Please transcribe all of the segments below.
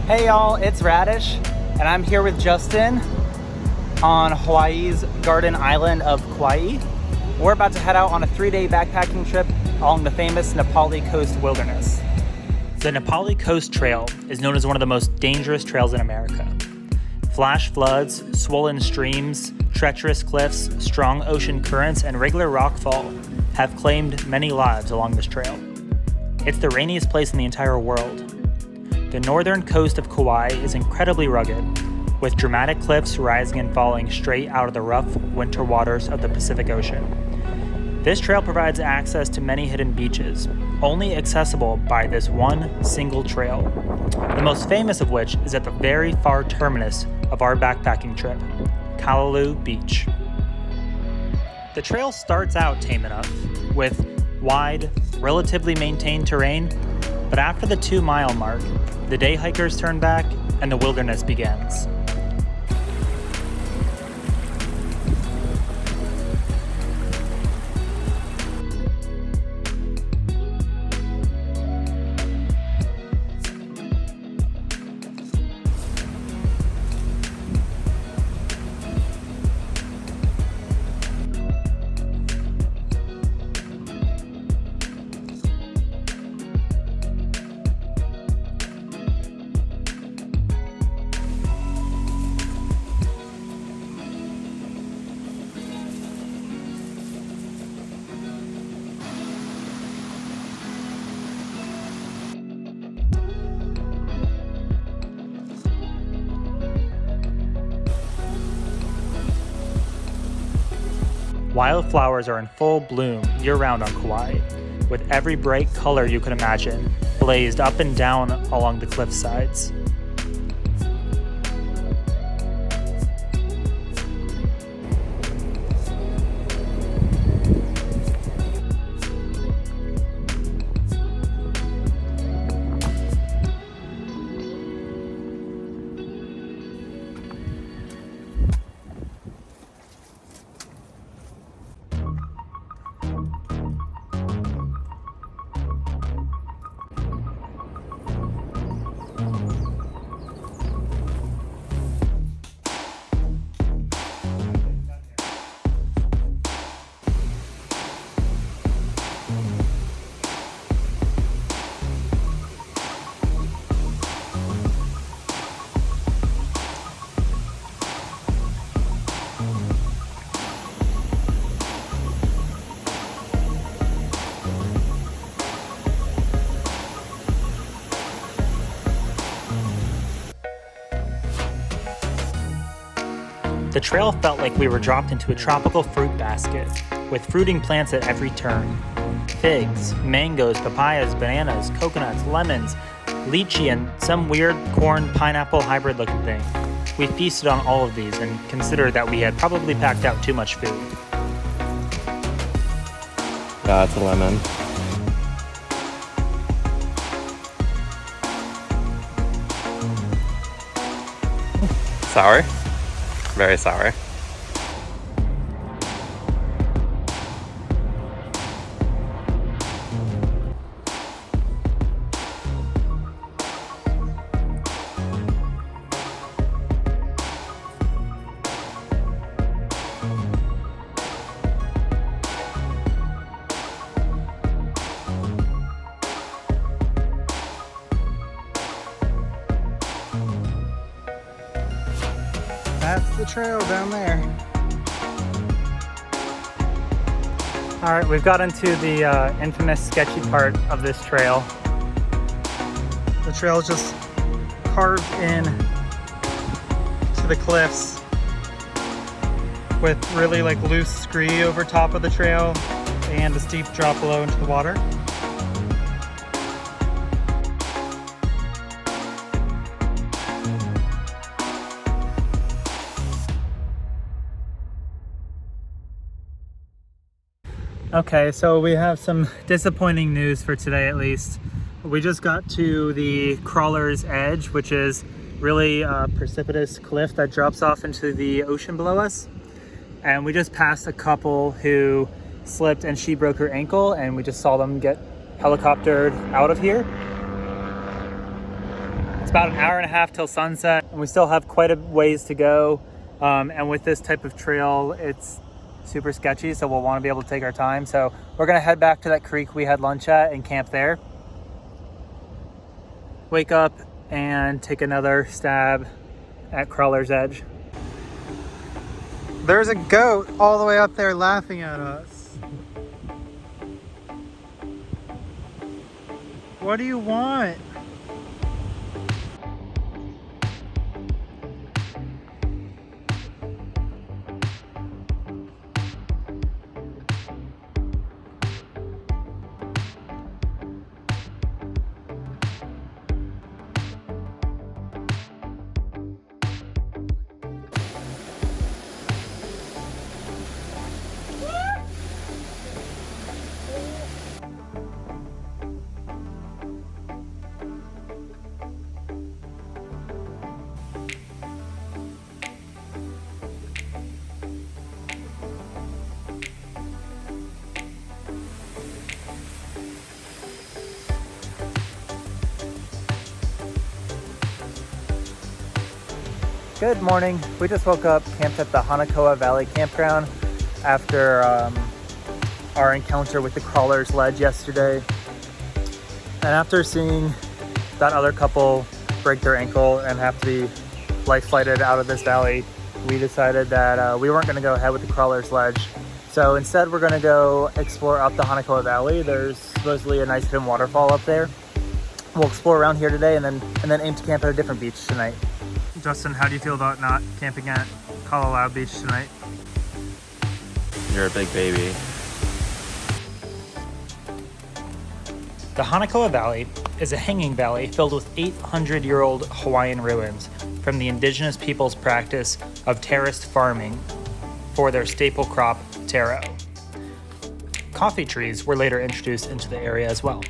Hey y'all, it's Radish, and I'm here with Justin on Hawaii's Garden Island of Kauai. We're about to head out on a 3-day backpacking trip along the famous Nāpali Coast wilderness. The Nāpali Coast Trail is known as one of the most dangerous trails in America. Flash floods, swollen streams, treacherous cliffs, strong ocean currents, and regular rockfall have claimed many lives along this trail. It's the rainiest place in the entire world. The northern coast of Kauai is incredibly rugged, with dramatic cliffs rising and falling straight out of the rough winter waters of the Pacific Ocean. This trail provides access to many hidden beaches, only accessible by this one single trail, the most famous of which is at the very far terminus of our backpacking trip, Kalalau Beach. The trail starts out tame enough, with wide, relatively maintained terrain, but after the 2-mile mark, the day hikers turn back and the wilderness begins. Wildflowers are in full bloom year-round on Kauai, with every bright color you could imagine blazed up and down along the cliff sides. The trail felt like we were dropped into a tropical fruit basket, with fruiting plants at every turn. Figs, mangoes, papayas, bananas, coconuts, lemons, lychee, and some weird corn-pineapple hybrid-looking thing. We feasted on all of these and considered that we had probably packed out too much food. Yeah, it's a lemon. Sour? Very sour. That's the trail down there. All right, we've got into the infamous sketchy part of this trail. The trail is just carved in to the cliffs with really loose scree over top of the trail and a steep drop below into the water. Okay, so we have some disappointing news for today at least. We just got to the crawler's edge, which is really a precipitous cliff that drops off into the ocean below us. And we just passed a couple who slipped and she broke her ankle, and we just saw them get helicoptered out of here. It's about an hour and a half till sunset, and we still have quite a ways to go. And with this type of trail, it's super sketchy, so we'll want to be able to take our time. So we're gonna head back to that creek we had lunch at and camp there. Wake up and take another stab at Crawler's Edge. There's a goat all the way up there laughing at us. What do you want? Good morning. We just woke up, camped at the Hanakapiai Valley campground after our encounter with the Crawler's Ledge yesterday. And after seeing that other couple break their ankle and have to be life flighted out of this valley, we decided that we weren't going to go ahead with the Crawler's Ledge. So instead we're going to go explore up the Hanakapiai Valley. There's supposedly a nice hidden waterfall up there. We'll explore around here today and then aim to camp at a different beach tonight. Justin, how do you feel about not camping at Kalalau Beach tonight? You're a big baby. The Hanakapiai Valley is a hanging valley filled with 800-year-old Hawaiian ruins from the indigenous people's practice of terraced farming for their staple crop, taro. Coffee trees were later introduced into the area as well.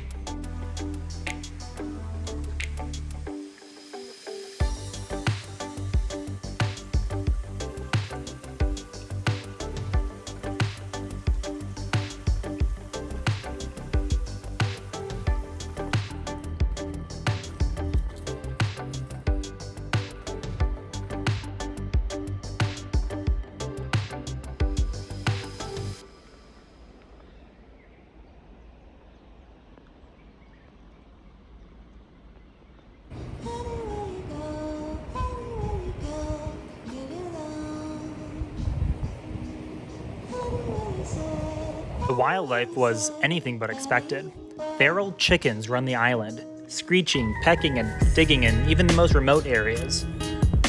The wildlife was anything but expected. Feral chickens run the island, screeching, pecking, and digging in even the most remote areas.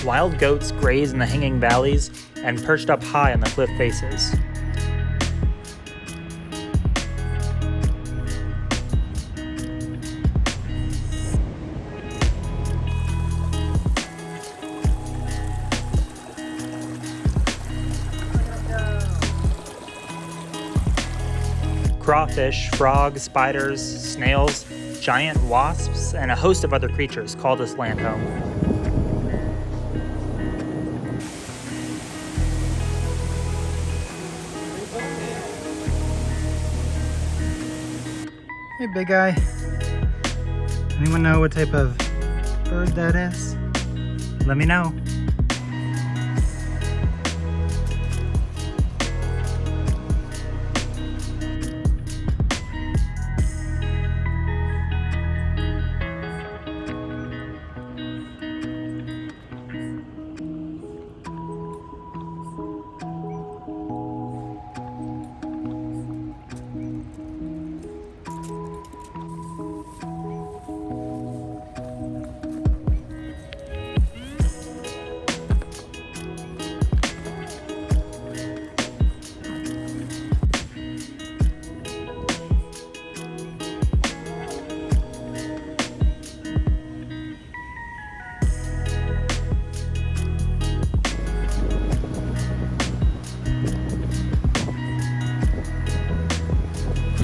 Wild goats graze in the hanging valleys and perched up high on the cliff faces. Crawfish, frogs, spiders, snails, giant wasps, and a host of other creatures call this land home. Hey, big guy. Anyone know what type of bird that is? Let me know.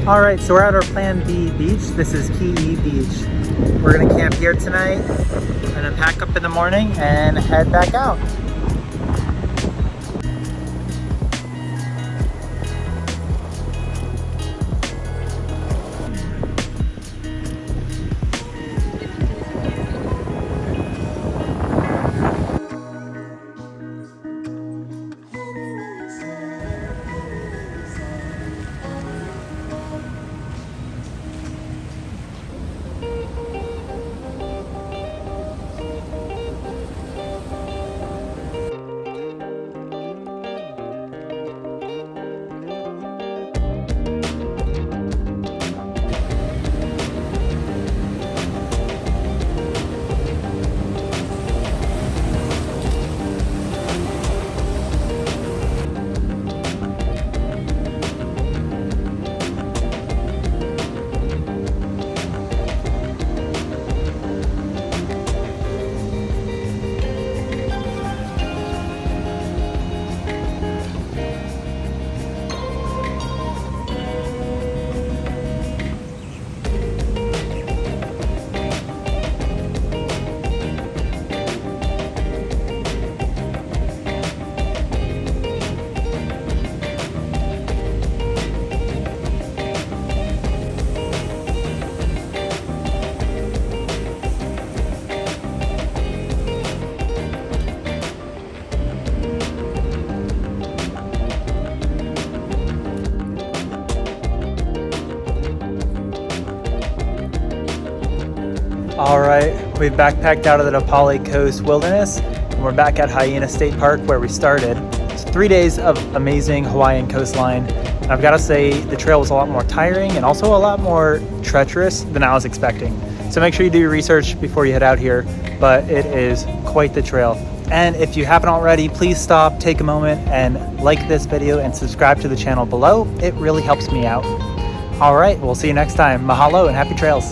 All right, so we're at our Plan B beach. This is Ki'i Beach. We're gonna camp here tonight and then pack up in the morning and head back out. We've backpacked out of the Nāpali Coast Wilderness, and we're back at Hyena State Park where we started. It's 3 days of amazing Hawaiian coastline. And I've got to say, the trail was a lot more tiring and also a lot more treacherous than I was expecting. So make sure you do your research before you head out here, but it is quite the trail. And if you haven't already, please stop, take a moment and like this video and subscribe to the channel below. It really helps me out. All right, we'll see you next time. Mahalo and happy trails.